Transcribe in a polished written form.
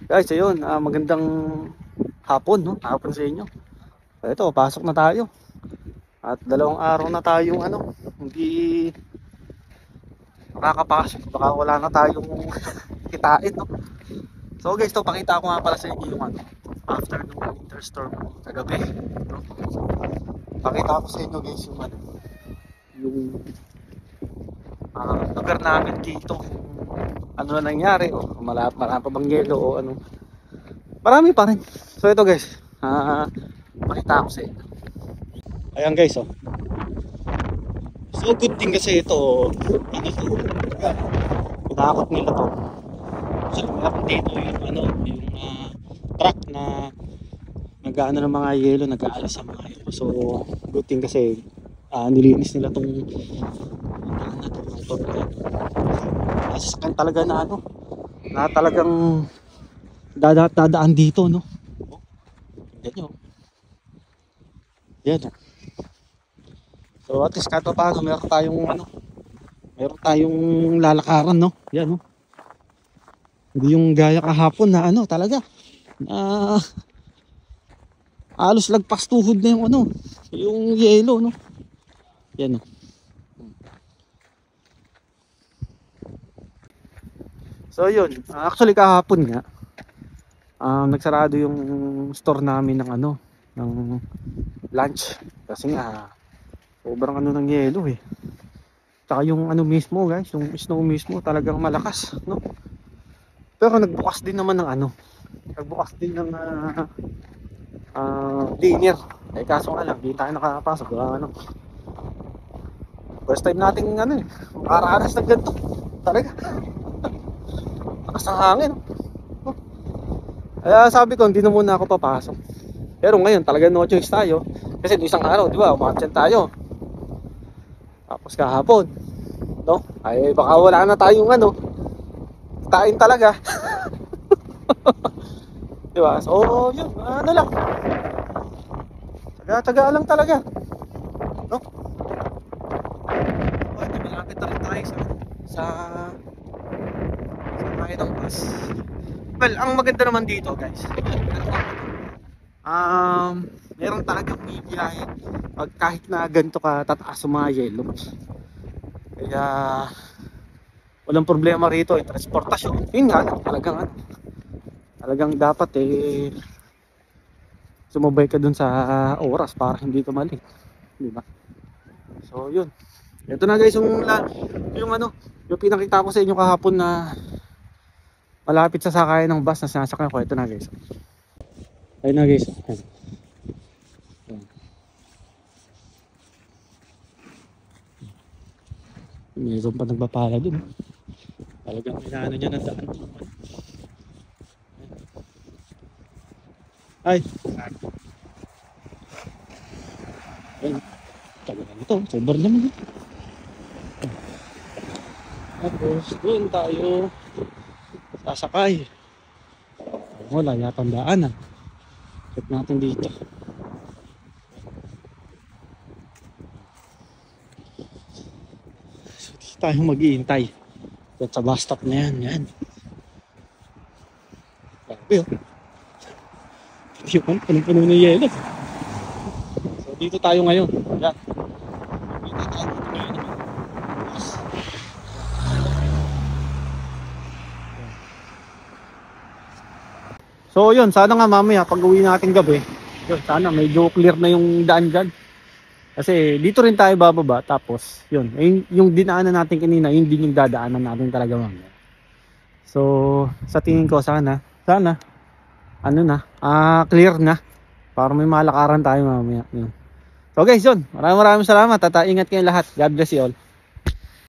Guys, ayun, magandang hapon, no? Hapon sa inyo. Ito, pasok na tayo. At 2 araw na tayong hindi nakakapasok. Baka wala na tayong kitain, no? So guys, to pakita ko nga pala sa inyo yung after ng winter storm kagabi, no? Pakita ko sa inyo guys yung lugar namin dito. Ano na nangyari, o marami pa bang yelo o ano. Marami pa rin. So ito guys, pakita ko sa inyo. Ayan guys, oh. So good thing kasi ito, ano to, pinakot nila to. So meron dito yung truck na nag-aano ng mga yelo, nag-aalas sa mga yelo. So good thing kasi nilinis nila tong daan na to. Nasasakyan talaga na talagang dadaan dito, no? Tingnan nyo. Yan. So at least kahit paano meron tayong lalakaran, no? Yan, no? Hindi yung gaya kahapon na talaga. Halos lagpas tuhod na yung yelo, no? Yan, no? So yun, actually kahapon nga nagsarado yung store namin ng lunch kasi nga sobrang ng yelo eh. Tsaka yung mismo guys, yung snow mismo talagang malakas, no? Pero nagbukas din naman dinner. Eh kaso nga lang, di tayo nakakapasok. First time nating makaranas ng ganito. Talaga. Lakas ng hangin. Oh. Kaya sabi ko, hindi na muna ako papasok. Pero ngayon, talaga no choice tayo. Kasi isang araw, di ba, umaksyan tayo. Tapos kahapon, no? Ay baka wala na tayong tain talaga. Di ba? So, yun, lang. Taga-taga lang talaga. No? Pwede malapit na rin tayo sa kaya ng bus. Well, ang maganda naman dito, guys. Meron talagang bibiyahe pag kahit na ganito ka tataas yung mga yelo. Kaya walang problema rito yung transportasyon. Yun nga, talagang dapat sumabay ka dun sa oras para hindi ka mali, di ba? So yun, ito na guys yung pinakita ko sa inyo kahapon na malapit sa sakayan ng bus na sinasakyan ko. Ito na guys, ayun na guys. Mayroon pa nagpapala dun, talagang inaano niya ng daan. Ay, ayun, talaga nito, sobrang naman dito. Tapos doon tayo sasakay. Wala yatang daan. Check natin dito. So dito tayo mag-iintay sa bus stop na yan. Sabi yung punong-puno ng yelo. So dito tayo ngayon. Yan. Dito tayo ngayon. So yun, sana nga mamaya pag uwi natin gabi, yun, sana medyo clear na yung daan dyan. Kasi dito rin tayo bababa, tapos yun, yung dinaanan natin kanina, yun din yung dadaanan natin talaga mamaya. So sa tingin ko sana clear na para may malakaran tayo mamaya. Yun. So guys, yun, maraming salamat at ingat kayong lahat. God bless you all.